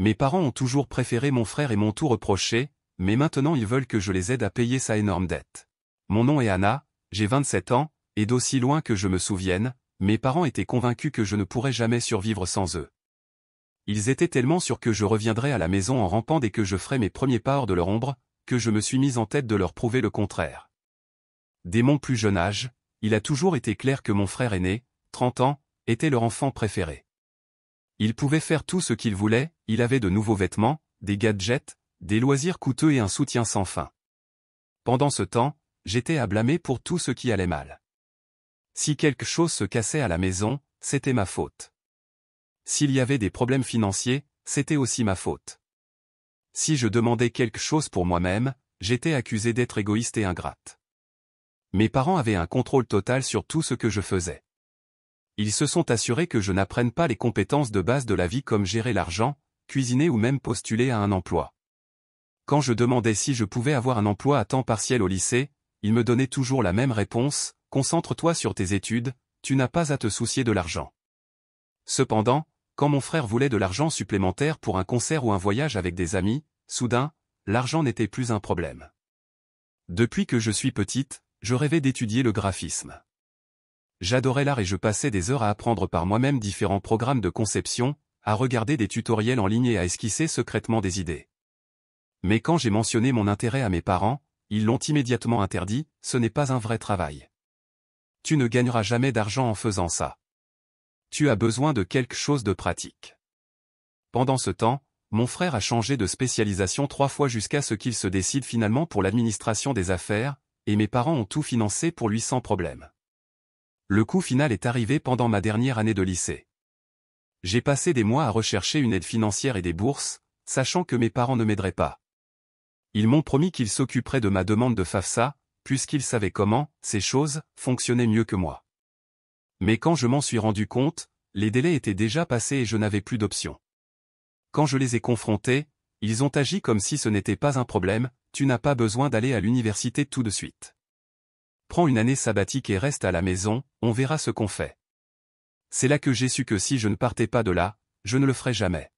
Mes parents ont toujours préféré mon frère et m'ont tout reproché, mais maintenant ils veulent que je les aide à payer sa énorme dette. Mon nom est Anna, j'ai 27 ans, et d'aussi loin que je me souvienne, mes parents étaient convaincus que je ne pourrais jamais survivre sans eux. Ils étaient tellement sûrs que je reviendrais à la maison en rampant dès que je ferais mes premiers pas hors de leur ombre, que je me suis mise en tête de leur prouver le contraire. Dès mon plus jeune âge, il a toujours été clair que mon frère aîné, 30 ans, était leur enfant préféré. Il pouvait faire tout ce qu'il voulait, il avait de nouveaux vêtements, des gadgets, des loisirs coûteux et un soutien sans fin. Pendant ce temps, j'étais à blâmer pour tout ce qui allait mal. Si quelque chose se cassait à la maison, c'était ma faute. S'il y avait des problèmes financiers, c'était aussi ma faute. Si je demandais quelque chose pour moi-même, j'étais accusé d'être égoïste et ingrate. Mes parents avaient un contrôle total sur tout ce que je faisais. Ils se sont assurés que je n'apprenne pas les compétences de base de la vie comme gérer l'argent, cuisiner ou même postuler à un emploi. Quand je demandais si je pouvais avoir un emploi à temps partiel au lycée, ils me donnaient toujours la même réponse: concentre-toi sur tes études, tu n'as pas à te soucier de l'argent. Cependant, quand mon frère voulait de l'argent supplémentaire pour un concert ou un voyage avec des amis, soudain, l'argent n'était plus un problème. Depuis que je suis petite, je rêvais d'étudier le graphisme. J'adorais l'art et je passais des heures à apprendre par moi-même différents programmes de conception, à regarder des tutoriels en ligne et à esquisser secrètement des idées. Mais quand j'ai mentionné mon intérêt à mes parents, ils l'ont immédiatement interdit: ce n'est pas un vrai travail. Tu ne gagneras jamais d'argent en faisant ça. Tu as besoin de quelque chose de pratique. Pendant ce temps, mon frère a changé de spécialisation 3 fois jusqu'à ce qu'il se décide finalement pour l'administration des affaires, et mes parents ont tout financé pour lui sans problème. Le coup final est arrivé pendant ma dernière année de lycée. J'ai passé des mois à rechercher une aide financière et des bourses, sachant que mes parents ne m'aideraient pas. Ils m'ont promis qu'ils s'occuperaient de ma demande de FAFSA, puisqu'ils savaient comment, ces choses, fonctionnaient mieux que moi. Mais quand je m'en suis rendu compte, les délais étaient déjà passés et je n'avais plus d'option. Quand je les ai confrontés, ils ont agi comme si ce n'était pas un problème: tu n'as pas besoin d'aller à l'université tout de suite. Prends une année sabbatique et reste à la maison, on verra ce qu'on fait. C'est là que j'ai su que si je ne partais pas de là, je ne le ferais jamais.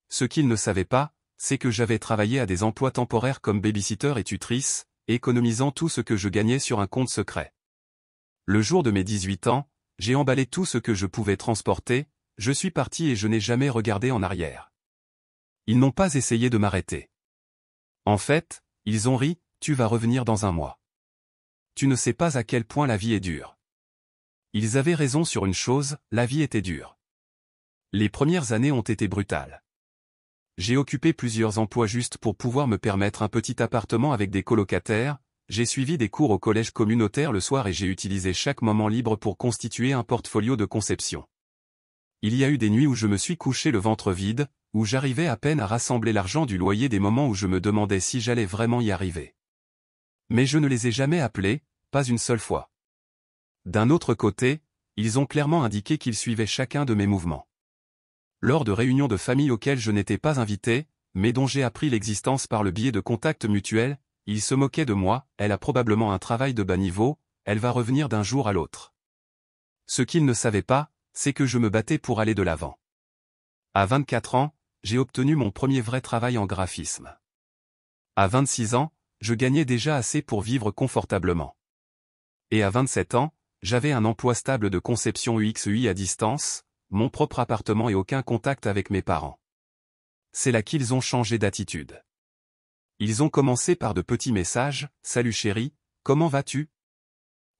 Ce qu'ils ne savaient pas, c'est que j'avais travaillé à des emplois temporaires comme babysitter et tutrice, économisant tout ce que je gagnais sur un compte secret. Le jour de mes 18 ans, j'ai emballé tout ce que je pouvais transporter, je suis parti et je n'ai jamais regardé en arrière. Ils n'ont pas essayé de m'arrêter. En fait, ils ont ri: tu vas revenir dans un mois. Tu ne sais pas à quel point la vie est dure. Ils avaient raison sur une chose: la vie était dure. Les premières années ont été brutales. J'ai occupé plusieurs emplois juste pour pouvoir me permettre un petit appartement avec des colocataires, j'ai suivi des cours au collège communautaire le soir et j'ai utilisé chaque moment libre pour constituer un portfolio de conception. Il y a eu des nuits où je me suis couché le ventre vide, où j'arrivais à peine à rassembler l'argent du loyer, des moments où je me demandais si j'allais vraiment y arriver. Mais je ne les ai jamais appelés, pas une seule fois. D'un autre côté, ils ont clairement indiqué qu'ils suivaient chacun de mes mouvements. Lors de réunions de famille auxquelles je n'étais pas invité, mais dont j'ai appris l'existence par le biais de contacts mutuels, ils se moquaient de moi: elle a probablement un travail de bas niveau, elle va revenir d'un jour à l'autre. Ce qu'ils ne savaient pas, c'est que je me battais pour aller de l'avant. À 24 ans, j'ai obtenu mon premier vrai travail en graphisme. À 26 ans, je gagnais déjà assez pour vivre confortablement. Et à 27 ans, j'avais un emploi stable de conception UX/UI à distance, mon propre appartement et aucun contact avec mes parents. C'est là qu'ils ont changé d'attitude. Ils ont commencé par de petits messages: salut chérie, comment vas-tu?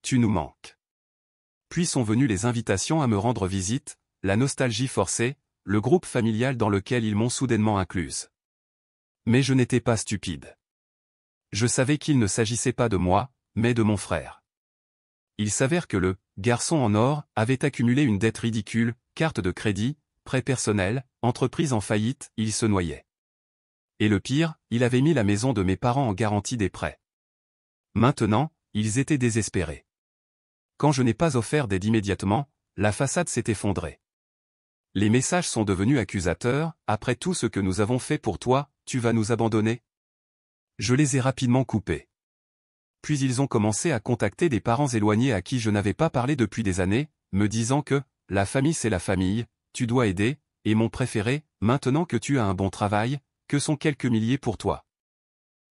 Tu nous manques. Puis sont venues les invitations à me rendre visite, la nostalgie forcée, le groupe familial dans lequel ils m'ont soudainement incluse. Mais je n'étais pas stupide. Je savais qu'il ne s'agissait pas de moi, mais de mon frère. Il s'avère que le garçon en or avait accumulé une dette ridicule: carte de crédit, prêt personnel, entreprise en faillite, il se noyait. Et le pire, il avait mis la maison de mes parents en garantie des prêts. Maintenant, ils étaient désespérés. Quand je n'ai pas offert d'aide immédiatement, la façade s'est effondrée. Les messages sont devenus accusateurs: après tout ce que nous avons fait pour toi, tu vas nous abandonner? Je les ai rapidement coupés. Puis ils ont commencé à contacter des parents éloignés à qui je n'avais pas parlé depuis des années, me disant que la famille c'est la famille, tu dois aider, et mon préféré, maintenant que tu as un bon travail, que sont quelques milliers pour toi.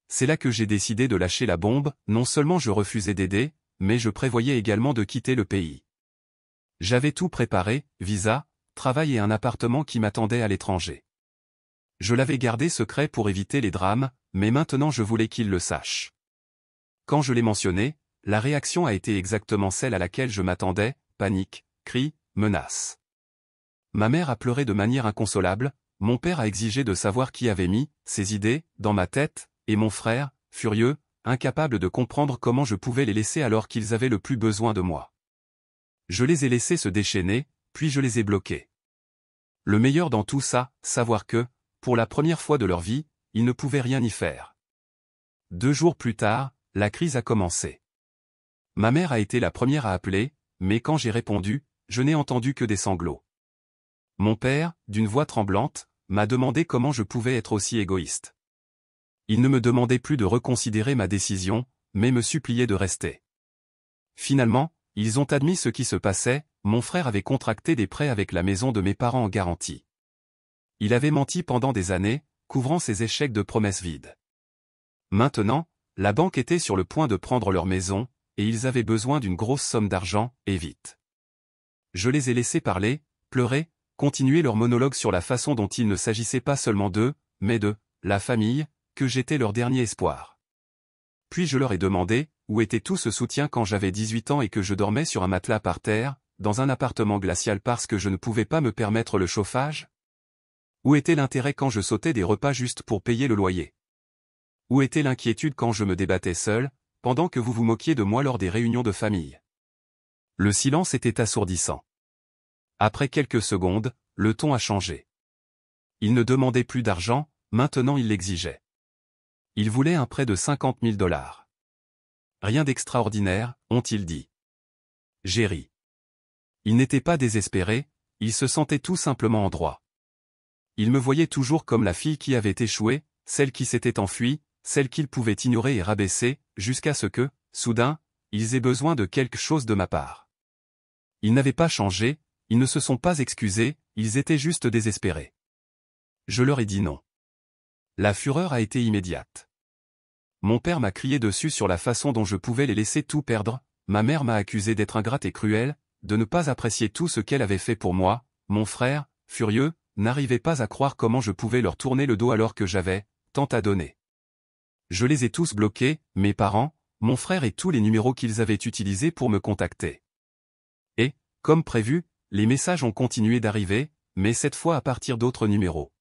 C'est là que j'ai décidé de lâcher la bombe, non seulement je refusais d'aider, mais je prévoyais également de quitter le pays. J'avais tout préparé, visa, travail et un appartement qui m'attendait à l'étranger. Je l'avais gardé secret pour éviter les drames, mais maintenant je voulais qu'il le sache. Quand je l'ai mentionné, la réaction a été exactement celle à laquelle je m'attendais, panique, cris, menaces. Ma mère a pleuré de manière inconsolable, mon père a exigé de savoir qui avait mis ces idées dans ma tête, et mon frère, furieux, incapable de comprendre comment je pouvais les laisser alors qu'ils avaient le plus besoin de moi. Je les ai laissés se déchaîner, puis je les ai bloqués. Le meilleur dans tout ça, savoir que, pour la première fois de leur vie, ils ne pouvaient rien y faire. 2 jours plus tard, la crise a commencé. Ma mère a été la première à appeler, mais quand j'ai répondu, je n'ai entendu que des sanglots. Mon père, d'une voix tremblante, m'a demandé comment je pouvais être aussi égoïste. Il ne me demandait plus de reconsidérer ma décision, mais me suppliait de rester. Finalement, ils ont admis ce qui se passait, mon frère avait contracté des prêts avec la maison de mes parents en garantie. Il avait menti pendant des années, couvrant ses échecs de promesses vides. Maintenant, la banque était sur le point de prendre leur maison, et ils avaient besoin d'une grosse somme d'argent, et vite. Je les ai laissés parler, pleurer, continuer leur monologue sur la façon dont il ne s'agissait pas seulement d'eux, mais de la famille, que j'étais leur dernier espoir. Puis je leur ai demandé, où était tout ce soutien quand j'avais 18 ans et que je dormais sur un matelas par terre, dans un appartement glacial parce que je ne pouvais pas me permettre le chauffage? Où était l'intérêt quand je sautais des repas juste pour payer le loyer? Où était l'inquiétude quand je me débattais seul, pendant que vous vous moquiez de moi lors des réunions de famille? Le silence était assourdissant. Après quelques secondes, le ton a changé. Ils ne demandaient plus d'argent, maintenant ils l'exigeaient. Ils voulaient un prêt de 50 000 $. Rien d'extraordinaire, ont-ils dit. J'ai ri. Ils n'étaient pas désespérés, ils se sentaient tout simplement en droit. Ils me voyaient toujours comme la fille qui avait échoué, celle qui s'était enfuie, celle qu'ils pouvaient ignorer et rabaisser, jusqu'à ce que, soudain, ils aient besoin de quelque chose de ma part. Ils n'avaient pas changé, ils ne se sont pas excusés, ils étaient juste désespérés. Je leur ai dit non. La fureur a été immédiate. Mon père m'a crié dessus sur la façon dont je pouvais les laisser tout perdre, ma mère m'a accusé d'être ingrate et cruelle, de ne pas apprécier tout ce qu'elle avait fait pour moi, mon frère, furieux, n'arrivait pas à croire comment je pouvais leur tourner le dos alors que j'avais tant à donner. Je les ai tous bloqués, mes parents, mon frère et tous les numéros qu'ils avaient utilisés pour me contacter. Et, comme prévu, les messages ont continué d'arriver, mais cette fois à partir d'autres numéros.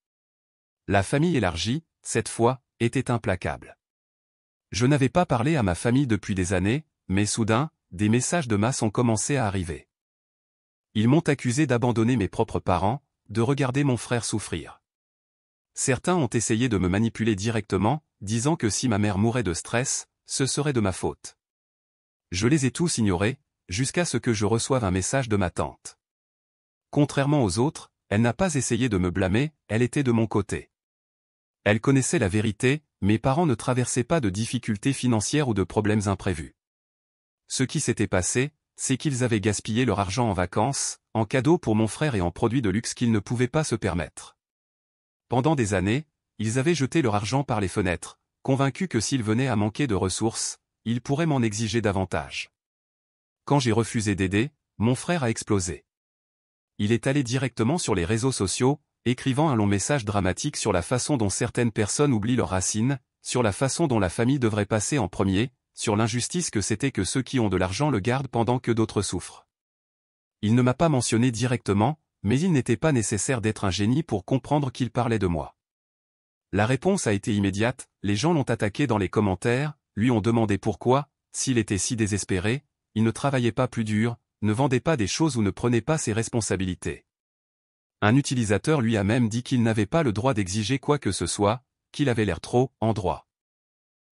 La famille élargie, cette fois, était implacable. Je n'avais pas parlé à ma famille depuis des années, mais soudain, des messages de masse ont commencé à arriver. Ils m'ont accusé d'abandonner mes propres parents, de regarder mon frère souffrir. Certains ont essayé de me manipuler directement, disant que si ma mère mourait de stress, ce serait de ma faute. Je les ai tous ignorés, jusqu'à ce que je reçoive un message de ma tante. Contrairement aux autres, elle n'a pas essayé de me blâmer, elle était de mon côté. Elle connaissait la vérité, mes parents ne traversaient pas de difficultés financières ou de problèmes imprévus. Ce qui s'était passé, c'est qu'ils avaient gaspillé leur argent en vacances, en cadeaux pour mon frère et en produits de luxe qu'ils ne pouvaient pas se permettre. Pendant des années, ils avaient jeté leur argent par les fenêtres, convaincus que s'ils venaient à manquer de ressources, ils pourraient m'en exiger davantage. Quand j'ai refusé d'aider, mon frère a explosé. Il est allé directement sur les réseaux sociaux, écrivant un long message dramatique sur la façon dont certaines personnes oublient leurs racines, sur la façon dont la famille devrait passer en premier, sur l'injustice que c'était que ceux qui ont de l'argent le gardent pendant que d'autres souffrent. Il ne m'a pas mentionné directement, mais il n'était pas nécessaire d'être un génie pour comprendre qu'il parlait de moi. La réponse a été immédiate, les gens l'ont attaqué dans les commentaires, lui ont demandé pourquoi, s'il était si désespéré, il ne travaillait pas plus dur, ne vendait pas des choses ou ne prenait pas ses responsabilités. Un utilisateur lui a même dit qu'il n'avait pas le droit d'exiger quoi que ce soit, qu'il avait l'air trop en droit.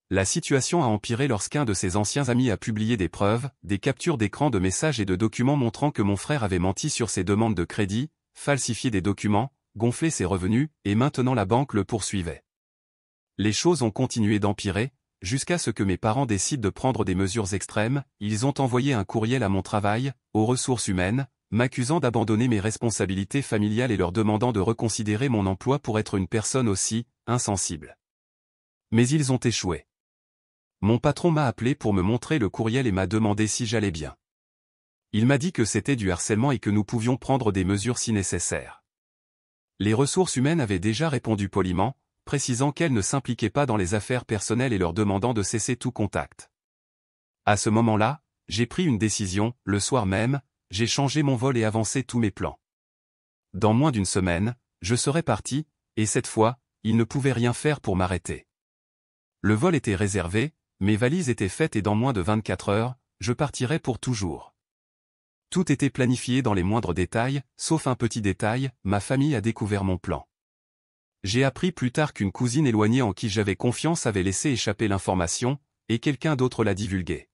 La situation a empiré lorsqu'un de ses anciens amis a publié des preuves, des captures d'écran de messages et de documents montrant que mon frère avait menti sur ses demandes de crédit, falsifié des documents, gonflé ses revenus, et maintenant la banque le poursuivait. Les choses ont continué d'empirer, jusqu'à ce que mes parents décident de prendre des mesures extrêmes, ils ont envoyé un courriel à mon travail, aux ressources humaines, m'accusant d'abandonner mes responsabilités familiales et leur demandant de reconsidérer mon emploi pour être une personne aussi insensible. Mais ils ont échoué. Mon patron m'a appelé pour me montrer le courriel et m'a demandé si j'allais bien. Il m'a dit que c'était du harcèlement et que nous pouvions prendre des mesures si nécessaire. Les ressources humaines avaient déjà répondu poliment, précisant qu'elles ne s'impliquaient pas dans les affaires personnelles et leur demandant de cesser tout contact. À ce moment-là, j'ai pris une décision, le soir même, j'ai changé mon vol et avancé tous mes plans. Dans moins d'une semaine, je serais parti, et cette fois, ils ne pouvaient rien faire pour m'arrêter. Le vol était réservé, mes valises étaient faites et dans moins de 24 heures, je partirais pour toujours. Tout était planifié dans les moindres détails, sauf un petit détail, ma famille a découvert mon plan. J'ai appris plus tard qu'une cousine éloignée en qui j'avais confiance avait laissé échapper l'information, et quelqu'un d'autre l'a divulguée.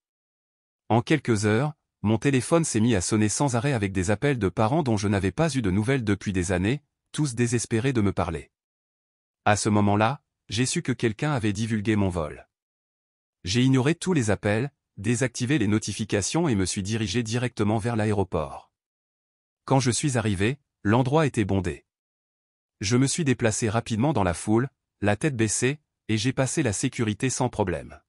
En quelques heures, mon téléphone s'est mis à sonner sans arrêt avec des appels de parents dont je n'avais pas eu de nouvelles depuis des années, tous désespérés de me parler. À ce moment-là, j'ai su que quelqu'un avait divulgué mon vol. J'ai ignoré tous les appels, désactivé les notifications et me suis dirigé directement vers l'aéroport. Quand je suis arrivé, l'endroit était bondé. Je me suis déplacé rapidement dans la foule, la tête baissée, et j'ai passé la sécurité sans problème.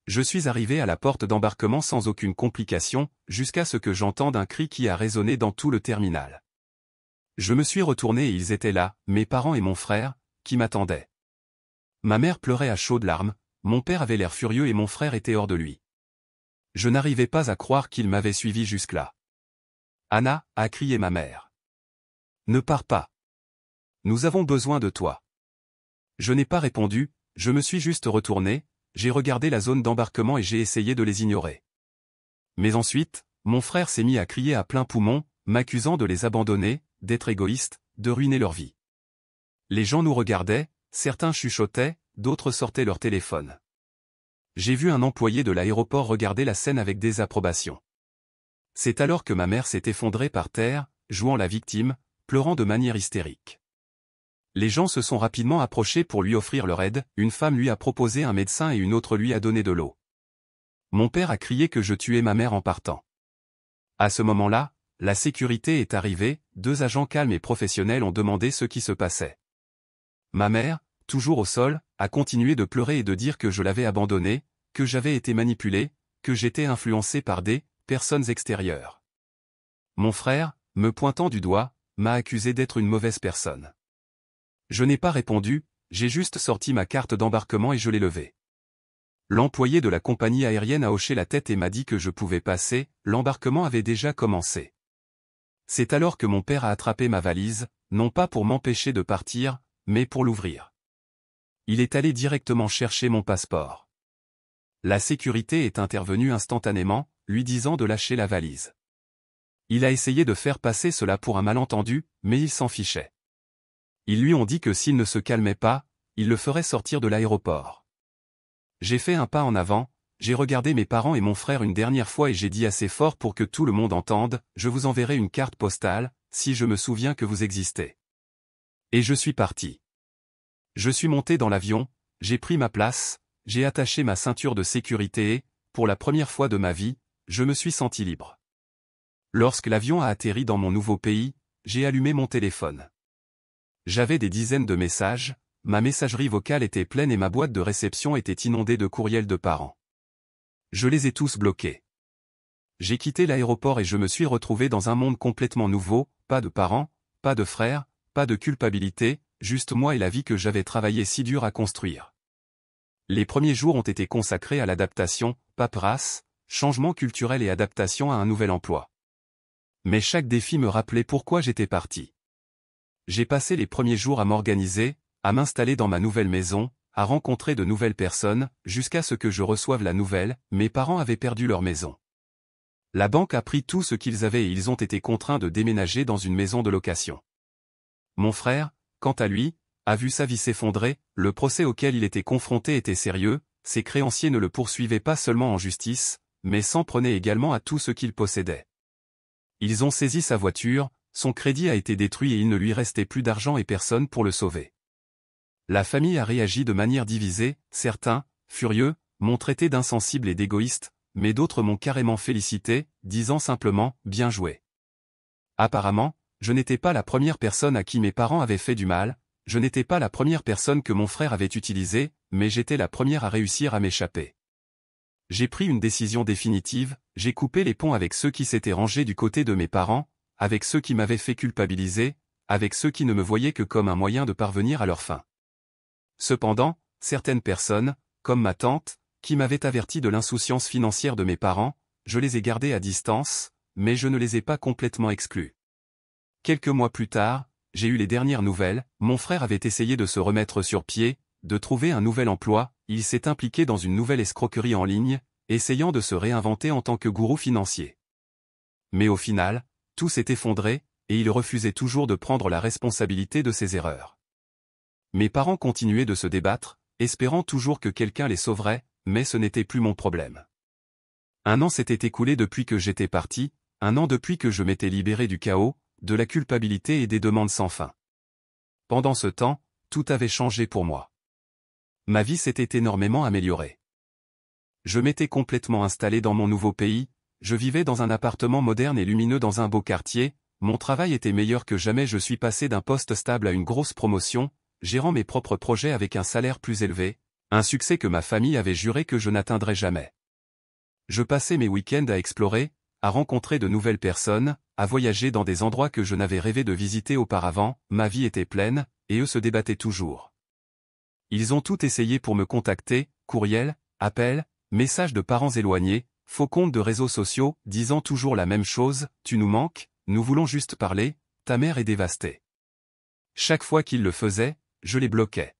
Je suis arrivé à la porte d'embarquement sans aucune complication, jusqu'à ce que j'entende un cri qui a résonné dans tout le terminal. Je me suis retourné et ils étaient là, mes parents et mon frère, qui m'attendaient. Ma mère pleurait à chaudes larmes, mon père avait l'air furieux et mon frère était hors de lui. Je n'arrivais pas à croire qu'il m'avait suivi jusque-là. « Anna » a crié ma mère. « Ne pars pas. Nous avons besoin de toi. » Je n'ai pas répondu, je me suis juste retourné, j'ai regardé la zone d'embarquement et j'ai essayé de les ignorer. Mais ensuite, mon frère s'est mis à crier à plein poumon, m'accusant de les abandonner, d'être égoïste, de ruiner leur vie. Les gens nous regardaient, certains chuchotaient, d'autres sortaient leur téléphone. J'ai vu un employé de l'aéroport regarder la scène avec désapprobation. C'est alors que ma mère s'est effondrée par terre, jouant la victime, pleurant de manière hystérique. Les gens se sont rapidement approchés pour lui offrir leur aide, une femme lui a proposé un médecin et une autre lui a donné de l'eau. Mon père a crié que je tuais ma mère en partant. À ce moment-là, la sécurité est arrivée, 2 agents calmes et professionnels ont demandé ce qui se passait. Ma mère, toujours au sol, a continué de pleurer et de dire que je l'avais abandonnée, que j'avais été manipulé, que j'étais influencé par des personnes extérieures. Mon frère, me pointant du doigt, m'a accusé d'être une mauvaise personne. Je n'ai pas répondu, j'ai juste sorti ma carte d'embarquement et je l'ai levée. L'employé de la compagnie aérienne a hoché la tête et m'a dit que je pouvais passer, l'embarquement avait déjà commencé. C'est alors que mon père a attrapé ma valise, non pas pour m'empêcher de partir, mais pour l'ouvrir. Il est allé directement chercher mon passeport. La sécurité est intervenue instantanément, lui disant de lâcher la valise. Il a essayé de faire passer cela pour un malentendu, mais il s'en fichait. Ils lui ont dit que s'il ne se calmait pas, il le ferait sortir de l'aéroport. J'ai fait un pas en avant, j'ai regardé mes parents et mon frère une dernière fois et j'ai dit assez fort pour que tout le monde entende, je vous enverrai une carte postale, si je me souviens que vous existez. Et je suis parti. Je suis monté dans l'avion, j'ai pris ma place, j'ai attaché ma ceinture de sécurité et, pour la première fois de ma vie, je me suis senti libre. Lorsque l'avion a atterri dans mon nouveau pays, j'ai allumé mon téléphone. J'avais des dizaines de messages, ma messagerie vocale était pleine et ma boîte de réception était inondée de courriels de parents. Je les ai tous bloqués. J'ai quitté l'aéroport et je me suis retrouvé dans un monde complètement nouveau, pas de parents, pas de frères, pas de culpabilité, juste moi et la vie que j'avais travaillé si dur à construire. Les premiers jours ont été consacrés à l'adaptation, paperasse, changement culturel et adaptation à un nouvel emploi. Mais chaque défi me rappelait pourquoi j'étais parti. J'ai passé les premiers jours à m'organiser, à m'installer dans ma nouvelle maison, à rencontrer de nouvelles personnes, jusqu'à ce que je reçoive la nouvelle, mes parents avaient perdu leur maison. La banque a pris tout ce qu'ils avaient et ils ont été contraints de déménager dans une maison de location. Mon frère, quant à lui, a vu sa vie s'effondrer, le procès auquel il était confronté était sérieux, ses créanciers ne le poursuivaient pas seulement en justice, mais s'en prenaient également à tout ce qu'il possédait. Ils ont saisi sa voiture, son crédit a été détruit et il ne lui restait plus d'argent et personne pour le sauver. La famille a réagi de manière divisée, certains, furieux, m'ont traité d'insensible et d'égoïste, mais d'autres m'ont carrément félicité, disant simplement « bien joué ». Apparemment, je n'étais pas la première personne à qui mes parents avaient fait du mal, je n'étais pas la première personne que mon frère avait utilisée, mais j'étais la première à réussir à m'échapper. J'ai pris une décision définitive, j'ai coupé les ponts avec ceux qui s'étaient rangés du côté de mes parents, avec ceux qui m'avaient fait culpabiliser, avec ceux qui ne me voyaient que comme un moyen de parvenir à leur fin. Cependant, certaines personnes, comme ma tante, qui m'avaient averti de l'insouciance financière de mes parents, je les ai gardées à distance, mais je ne les ai pas complètement exclus. Quelques mois plus tard, j'ai eu les dernières nouvelles, mon frère avait essayé de se remettre sur pied, de trouver un nouvel emploi, il s'est impliqué dans une nouvelle escroquerie en ligne, essayant de se réinventer en tant que gourou financier. Mais au final, tout s'est effondré, et il refusait toujours de prendre la responsabilité de ses erreurs. Mes parents continuaient de se débattre, espérant toujours que quelqu'un les sauverait, mais ce n'était plus mon problème. 1 an s'était écoulé depuis que j'étais parti, 1 an depuis que je m'étais libéré du chaos, de la culpabilité et des demandes sans fin. Pendant ce temps, tout avait changé pour moi. Ma vie s'était énormément améliorée. Je m'étais complètement installé dans mon nouveau pays, je vivais dans un appartement moderne et lumineux dans un beau quartier, mon travail était meilleur que jamais, je suis passé d'un poste stable à une grosse promotion, gérant mes propres projets avec un salaire plus élevé, un succès que ma famille avait juré que je n'atteindrais jamais. Je passais mes week-ends à explorer, à rencontrer de nouvelles personnes, à voyager dans des endroits que je n'avais rêvé de visiter auparavant, ma vie était pleine, et eux se débattaient toujours. Ils ont tout essayé pour me contacter, courriels, appels, messages de parents éloignés, faux comptes de réseaux sociaux, disant toujours la même chose, tu nous manques, nous voulons juste parler, ta mère est dévastée. Chaque fois qu'ils le faisaient, je les bloquais.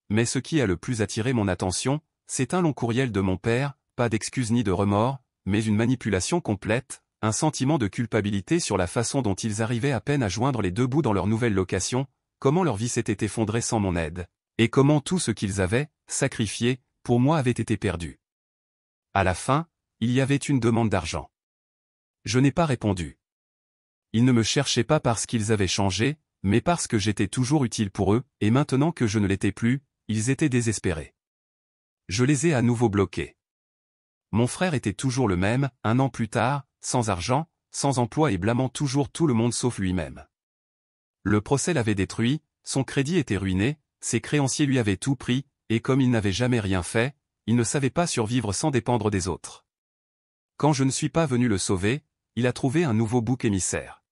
Mais ce qui a le plus attiré mon attention, c'est un long courriel de mon père, pas d'excuses ni de remords, mais une manipulation complète, un sentiment de culpabilité sur la façon dont ils arrivaient à peine à joindre les deux bouts dans leur nouvelle location, comment leur vie s'était effondrée sans mon aide, et comment tout ce qu'ils avaient, sacrifié, pour moi avait été perdu. À la fin, il y avait une demande d'argent. Je n'ai pas répondu. Ils ne me cherchaient pas parce qu'ils avaient changé, mais parce que j'étais toujours utile pour eux, et maintenant que je ne l'étais plus, ils étaient désespérés. Je les ai à nouveau bloqués. Mon frère était toujours le même, 1 an plus tard, sans argent, sans emploi et blâmant toujours tout le monde sauf lui-même. Le procès l'avait détruit, son crédit était ruiné, ses créanciers lui avaient tout pris, et comme il n'avait jamais rien fait, il ne savait pas survivre sans dépendre des autres. Quand je ne suis pas venu le sauver, il a trouvé un nouveau bouc émissaire.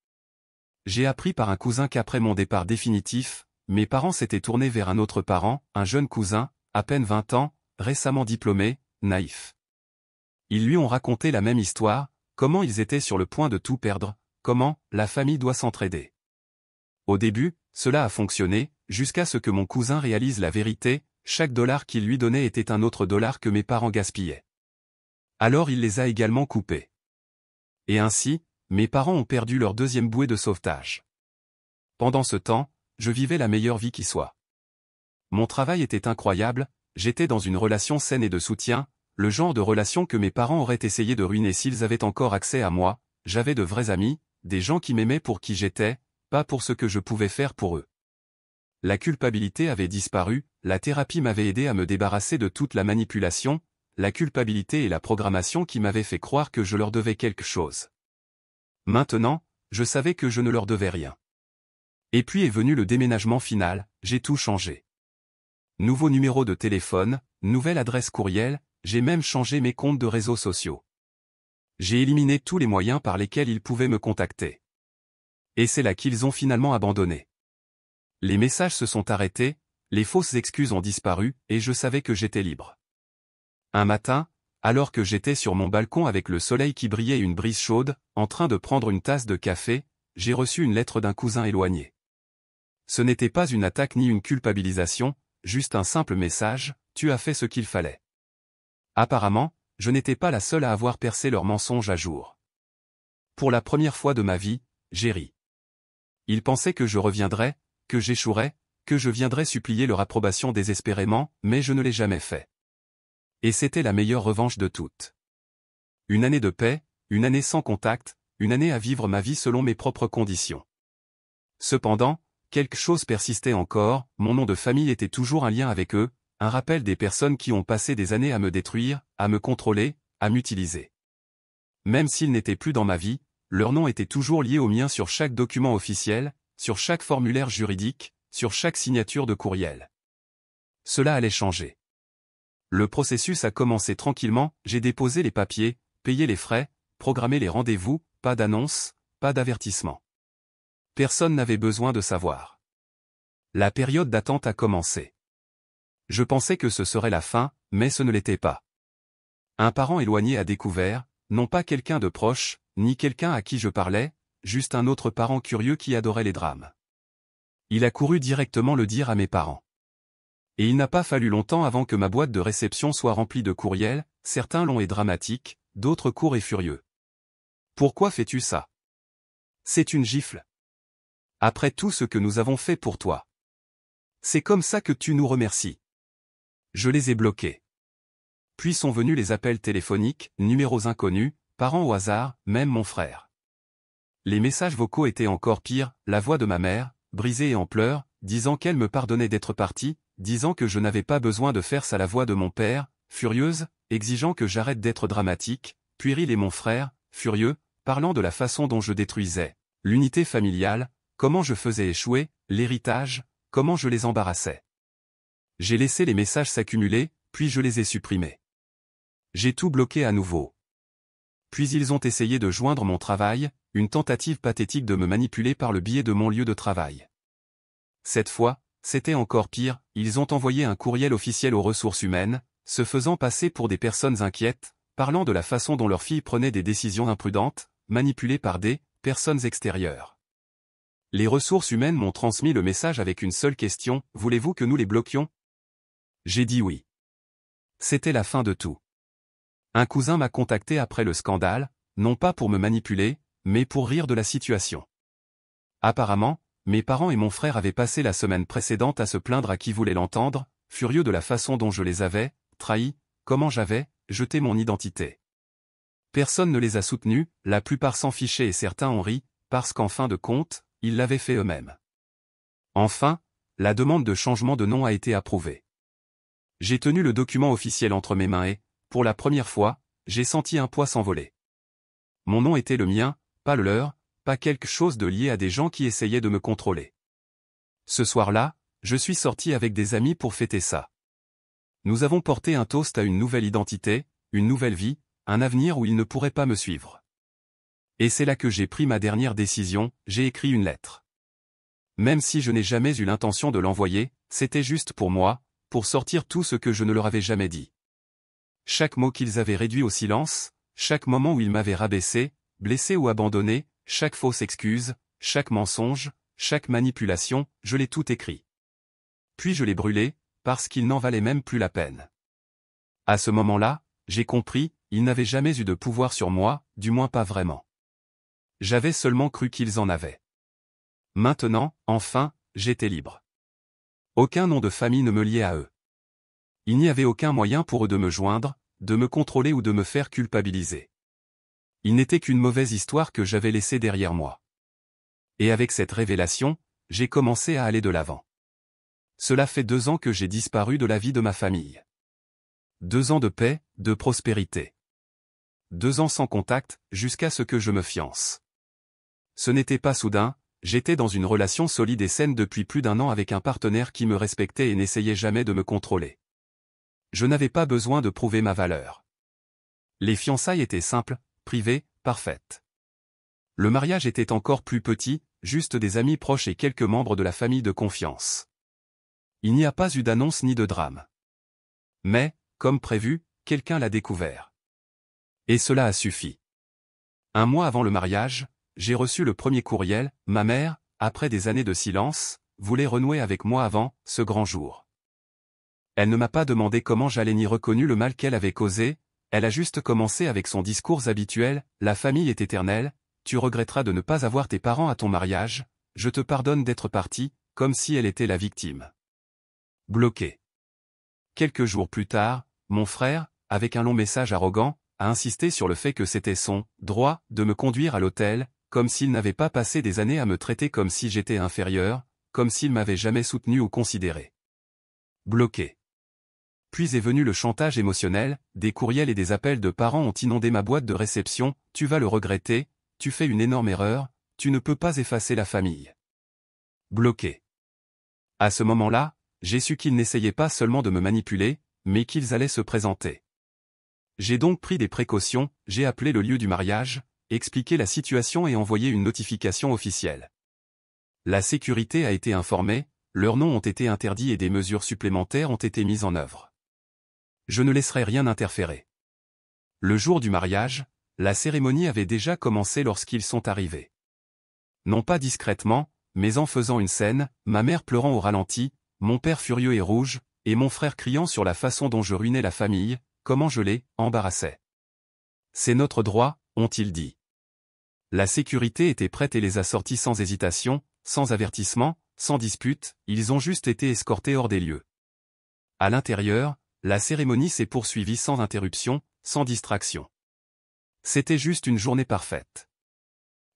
J'ai appris par un cousin qu'après mon départ définitif, mes parents s'étaient tournés vers un autre parent, un jeune cousin, à peine 20 ans, récemment diplômé, naïf. Ils lui ont raconté la même histoire, comment ils étaient sur le point de tout perdre, comment la famille doit s'entraider. Au début, cela a fonctionné, jusqu'à ce que mon cousin réalise la vérité, chaque dollar qu'il lui donnait était un autre dollar que mes parents gaspillaient. Alors il les a également coupés. Et ainsi, mes parents ont perdu leur deuxième bouée de sauvetage. Pendant ce temps, je vivais la meilleure vie qui soit. Mon travail était incroyable, j'étais dans une relation saine et de soutien, le genre de relation que mes parents auraient essayé de ruiner s'ils avaient encore accès à moi, j'avais de vrais amis, des gens qui m'aimaient pour qui j'étais, pas pour ce que je pouvais faire pour eux. La culpabilité avait disparu, la thérapie m'avait aidé à me débarrasser de toute la manipulation, la culpabilité et la programmation qui m'avaient fait croire que je leur devais quelque chose. Maintenant, je savais que je ne leur devais rien. Et puis est venu le déménagement final, j'ai tout changé. Nouveau numéro de téléphone, nouvelle adresse courriel, j'ai même changé mes comptes de réseaux sociaux. J'ai éliminé tous les moyens par lesquels ils pouvaient me contacter. Et c'est là qu'ils ont finalement abandonné. Les messages se sont arrêtés, les fausses excuses ont disparu, et je savais que j'étais libre. Un matin, alors que j'étais sur mon balcon avec le soleil qui brillait et une brise chaude, en train de prendre une tasse de café, j'ai reçu une lettre d'un cousin éloigné. Ce n'était pas une attaque ni une culpabilisation, juste un simple message, tu as fait ce qu'il fallait. Apparemment, je n'étais pas la seule à avoir percé leur mensonge à jour. Pour la première fois de ma vie, j'ai ri. Ils pensaient que je reviendrais, que j'échouerais, que je viendrais supplier leur approbation désespérément, mais je ne l'ai jamais fait. Et c'était la meilleure revanche de toutes. Une année de paix, une année sans contact, une année à vivre ma vie selon mes propres conditions. Cependant, quelque chose persistait encore, mon nom de famille était toujours un lien avec eux, un rappel des personnes qui ont passé des années à me détruire, à me contrôler, à m'utiliser. Même s'ils n'étaient plus dans ma vie, leur nom était toujours lié au mien sur chaque document officiel, sur chaque formulaire juridique, sur chaque signature de courriel. Cela allait changer. Le processus a commencé tranquillement, j'ai déposé les papiers, payé les frais, programmé les rendez-vous, pas d'annonce, pas d'avertissement. Personne n'avait besoin de savoir. La période d'attente a commencé. Je pensais que ce serait la fin, mais ce ne l'était pas. Un parent éloigné a découvert, non pas quelqu'un de proche, ni quelqu'un à qui je parlais, juste un autre parent curieux qui adorait les drames. Il a couru directement le dire à mes parents. Et il n'a pas fallu longtemps avant que ma boîte de réception soit remplie de courriels, certains longs et dramatiques, d'autres courts et furieux. Pourquoi fais-tu ça? C'est une gifle. Après tout ce que nous avons fait pour toi. C'est comme ça que tu nous remercies. Je les ai bloqués. Puis sont venus les appels téléphoniques, numéros inconnus, parents au hasard, même mon frère. Les messages vocaux étaient encore pires, la voix de ma mère, brisée et en pleurs, disant qu'elle me pardonnait d'être partie, disant que je n'avais pas besoin de faire ça, la voix de mon père, furieuse, exigeant que j'arrête d'être dramatique, puéril, et mon frère, furieux, parlant de la façon dont je détruisais l'unité familiale, comment je faisais échouer l'héritage, comment je les embarrassais. J'ai laissé les messages s'accumuler, puis je les ai supprimés. J'ai tout bloqué à nouveau. Puis ils ont essayé de joindre mon travail, une tentative pathétique de me manipuler par le biais de mon lieu de travail. Cette fois, c'était encore pire, ils ont envoyé un courriel officiel aux ressources humaines, se faisant passer pour des personnes inquiètes, parlant de la façon dont leur fille prenait des décisions imprudentes, manipulée par des personnes extérieures. Les ressources humaines m'ont transmis le message avec une seule question: voulez-vous que nous les bloquions? J'ai dit oui. C'était la fin de tout. Un cousin m'a contacté après le scandale, non pas pour me manipuler, mais pour rire de la situation. Apparemment, mes parents et mon frère avaient passé la semaine précédente à se plaindre à qui voulait l'entendre, furieux de la façon dont je les avais trahis, comment j'avais jeté mon identité. Personne ne les a soutenus, la plupart s'en fichaient et certains ont ri, parce qu'en fin de compte, ils l'avaient fait eux-mêmes. Enfin, la demande de changement de nom a été approuvée. J'ai tenu le document officiel entre mes mains et, pour la première fois, j'ai senti un poids s'envoler. Mon nom était le mien, pas le leur, pas quelque chose de lié à des gens qui essayaient de me contrôler. Ce soir-là, je suis sorti avec des amis pour fêter ça. Nous avons porté un toast à une nouvelle identité, une nouvelle vie, un avenir où ils ne pourraient pas me suivre. Et c'est là que j'ai pris ma dernière décision, j'ai écrit une lettre. Même si je n'ai jamais eu l'intention de l'envoyer, c'était juste pour moi, pour sortir tout ce que je ne leur avais jamais dit. Chaque mot qu'ils avaient réduit au silence, chaque moment où ils m'avaient rabaissé, blessé ou abandonné, chaque fausse excuse, chaque mensonge, chaque manipulation, je l'ai tout écrit. Puis je l'ai brûlé, parce qu'il n'en valait même plus la peine. À ce moment-là, j'ai compris, ils n'avaient jamais eu de pouvoir sur moi, du moins pas vraiment. J'avais seulement cru qu'ils en avaient. Maintenant, enfin, j'étais libre. Aucun nom de famille ne me liait à eux. Il n'y avait aucun moyen pour eux de me joindre, de me contrôler ou de me faire culpabiliser. Il n'était qu'une mauvaise histoire que j'avais laissée derrière moi. Et avec cette révélation, j'ai commencé à aller de l'avant. Cela fait 2 ans que j'ai disparu de la vie de ma famille. 2 ans de paix, de prospérité. 2 ans sans contact, jusqu'à ce que je me fiance. Ce n'était pas soudain, j'étais dans une relation solide et saine depuis plus d'1 an avec un partenaire qui me respectait et n'essayait jamais de me contrôler. Je n'avais pas besoin de prouver ma valeur. Les fiançailles étaient simples, privées, parfaites. Le mariage était encore plus petit, juste des amis proches et quelques membres de la famille de confiance. Il n'y a pas eu d'annonce ni de drame. Mais, comme prévu, quelqu'un l'a découvert. Et cela a suffi. 1 mois avant le mariage, j'ai reçu le premier courriel, ma mère, après des années de silence, voulait renouer avec moi avant ce grand jour. Elle ne m'a pas demandé comment j'allais ni reconnu le mal qu'elle avait causé, elle a juste commencé avec son discours habituel: la famille est éternelle, tu regretteras de ne pas avoir tes parents à ton mariage, je te pardonne d'être parti, comme si elle était la victime. Bloqué. Quelques jours plus tard, mon frère, avec un long message arrogant, a insisté sur le fait que c'était son droit de me conduire à l'hôtel, comme s'il n'avait pas passé des années à me traiter comme si j'étais inférieur, comme s'il m'avait jamais soutenu ou considéré. Bloqué. Puis est venu le chantage émotionnel, des courriels et des appels de parents ont inondé ma boîte de réception: tu vas le regretter, tu fais une énorme erreur, tu ne peux pas effacer la famille. Bloqué. À ce moment-là, j'ai su qu'ils n'essayaient pas seulement de me manipuler, mais qu'ils allaient se présenter. J'ai donc pris des précautions, j'ai appelé le lieu du mariage, expliqué la situation et envoyé une notification officielle. La sécurité a été informée, leurs noms ont été interdits et des mesures supplémentaires ont été mises en œuvre. Je ne laisserai rien interférer. Le jour du mariage, la cérémonie avait déjà commencé lorsqu'ils sont arrivés. Non pas discrètement, mais en faisant une scène, ma mère pleurant au ralenti, mon père furieux et rouge, et mon frère criant sur la façon dont je ruinais la famille, comment je les embarrassais. C'est notre droit, ont-ils dit. La sécurité était prête et les a sortis sans hésitation, sans avertissement, sans dispute, ils ont juste été escortés hors des lieux. À l'intérieur, la cérémonie s'est poursuivie sans interruption, sans distraction. C'était juste une journée parfaite.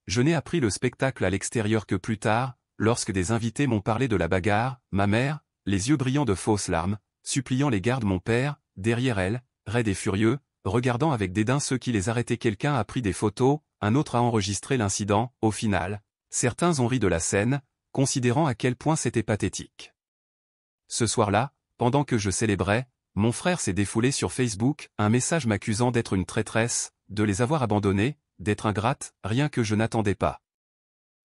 Je n'ai appris le spectacle à l'extérieur que plus tard, lorsque des invités m'ont parlé de la bagarre, ma mère, les yeux brillants de fausses larmes, suppliant les gardes mon père, derrière elle, raide et furieux, regardant avec dédain ceux qui les arrêtaient. Quelqu'un a pris des photos, un autre a enregistré l'incident, au final, certains ont ri de la scène, considérant à quel point c'était pathétique. Ce soir-là, pendant que je célébrais, mon frère s'est défoulé sur Facebook, un message m'accusant d'être une traîtresse, de les avoir abandonnés, d'être ingrate, rien que je n'attendais pas.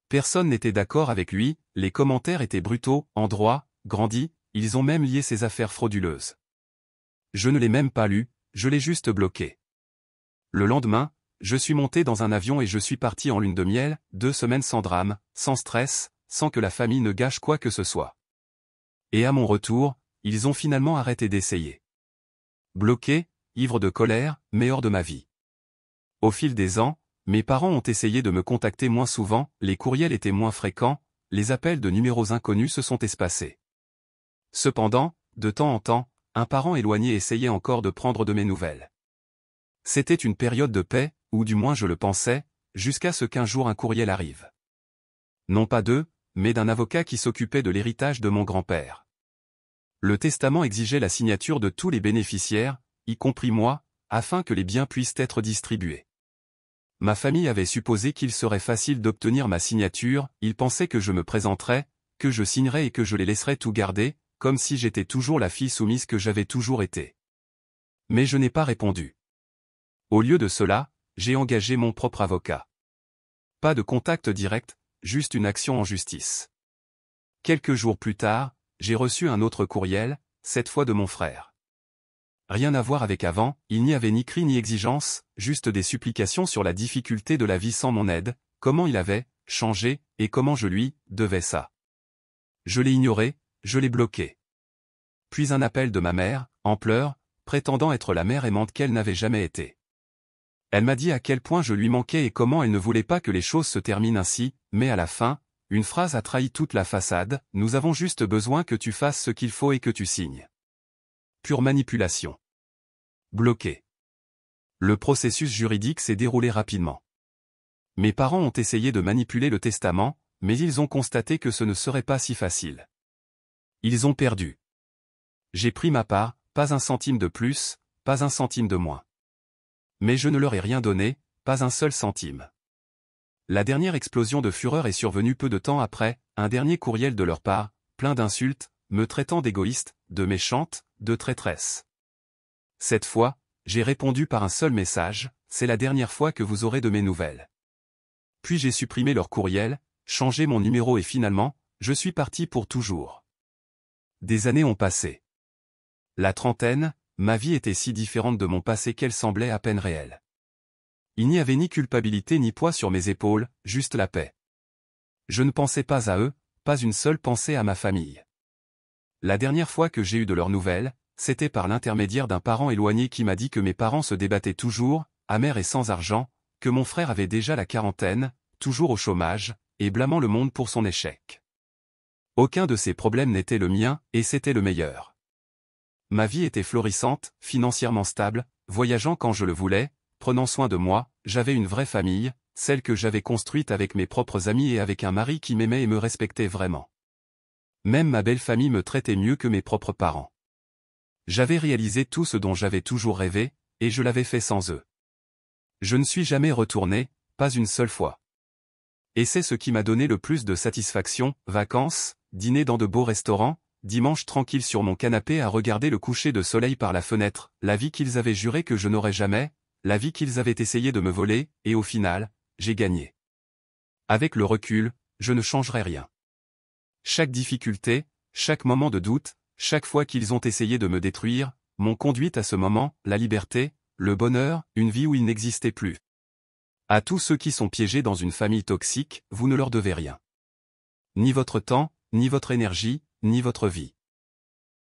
Personne n'était d'accord avec lui, les commentaires étaient brutaux, en droit, grandis, ils ont même lié ces affaires frauduleuses. Je ne l'ai même pas lu, je l'ai juste bloqué. Le lendemain, je suis monté dans un avion et je suis parti en lune de miel, 2 semaines sans drame, sans stress, sans que la famille ne gâche quoi que ce soit. Et à mon retour, ils ont finalement arrêté d'essayer. Bloqué, ivre de colère, mais hors de ma vie. Au fil des ans, mes parents ont essayé de me contacter moins souvent, les courriels étaient moins fréquents, les appels de numéros inconnus se sont espacés. Cependant, de temps en temps, un parent éloigné essayait encore de prendre de mes nouvelles. C'était une période de paix, ou du moins je le pensais, jusqu'à ce qu'un jour un courriel arrive. Non pas d'eux, mais d'un avocat qui s'occupait de l'héritage de mon grand-père. Le testament exigeait la signature de tous les bénéficiaires, y compris moi, afin que les biens puissent être distribués. Ma famille avait supposé qu'il serait facile d'obtenir ma signature, ils pensaient que je me présenterais, que je signerais et que je les laisserais tout garder, comme si j'étais toujours la fille soumise que j'avais toujours été. Mais je n'ai pas répondu. Au lieu de cela, j'ai engagé mon propre avocat. Pas de contact direct, juste une action en justice. Quelques jours plus tard, j'ai reçu un autre courriel, cette fois de mon frère. Rien à voir avec avant, il n'y avait ni cri ni exigence, juste des supplications sur la difficulté de la vie sans mon aide, comment il avait changé, et comment je lui devais ça. Je l'ai ignoré, je l'ai bloqué. Puis un appel de ma mère, en pleurs, prétendant être la mère aimante qu'elle n'avait jamais été. Elle m'a dit à quel point je lui manquais et comment elle ne voulait pas que les choses se terminent ainsi, mais à la fin, une phrase a trahi toute la façade, nous avons juste besoin que tu fasses ce qu'il faut et que tu signes. Pure manipulation. Bloqué. Le processus juridique s'est déroulé rapidement. Mes parents ont essayé de manipuler le testament, mais ils ont constaté que ce ne serait pas si facile. Ils ont perdu. J'ai pris ma part, pas un centime de plus, pas un centime de moins. Mais je ne leur ai rien donné, pas un seul centime. La dernière explosion de fureur est survenue peu de temps après, un dernier courriel de leur part, plein d'insultes, me traitant d'égoïste, de méchante, de traîtresse. Cette fois, j'ai répondu par un seul message, c'est la dernière fois que vous aurez de mes nouvelles. Puis j'ai supprimé leur courriel, changé mon numéro et finalement, je suis parti pour toujours. Des années ont passé. La trentaine, ma vie était si différente de mon passé qu'elle semblait à peine réelle. Il n'y avait ni culpabilité ni poids sur mes épaules, juste la paix. Je ne pensais pas à eux, pas une seule pensée à ma famille. La dernière fois que j'ai eu de leurs nouvelles, c'était par l'intermédiaire d'un parent éloigné qui m'a dit que mes parents se débattaient toujours, amers et sans argent, que mon frère avait déjà la quarantaine, toujours au chômage, et blâmant le monde pour son échec. Aucun de ces problèmes n'était le mien, et c'était le meilleur. Ma vie était florissante, financièrement stable, voyageant quand je le voulais, prenant soin de moi, j'avais une vraie famille, celle que j'avais construite avec mes propres amis et avec un mari qui m'aimait et me respectait vraiment. Même ma belle famille me traitait mieux que mes propres parents. J'avais réalisé tout ce dont j'avais toujours rêvé, et je l'avais fait sans eux. Je ne suis jamais retourné, pas une seule fois. Et c'est ce qui m'a donné le plus de satisfaction, vacances, dîner dans de beaux restaurants, dimanche tranquille sur mon canapé à regarder le coucher de soleil par la fenêtre, la vie qu'ils avaient juré que je n'aurais jamais, la vie qu'ils avaient essayé de me voler, et au final, j'ai gagné. Avec le recul, je ne changerai rien. Chaque difficulté, chaque moment de doute, chaque fois qu'ils ont essayé de me détruire, m'ont conduite à ce moment, la liberté, le bonheur, une vie où il n'existait plus. À tous ceux qui sont piégés dans une famille toxique, vous ne leur devez rien. Ni votre temps, ni votre énergie, ni votre vie.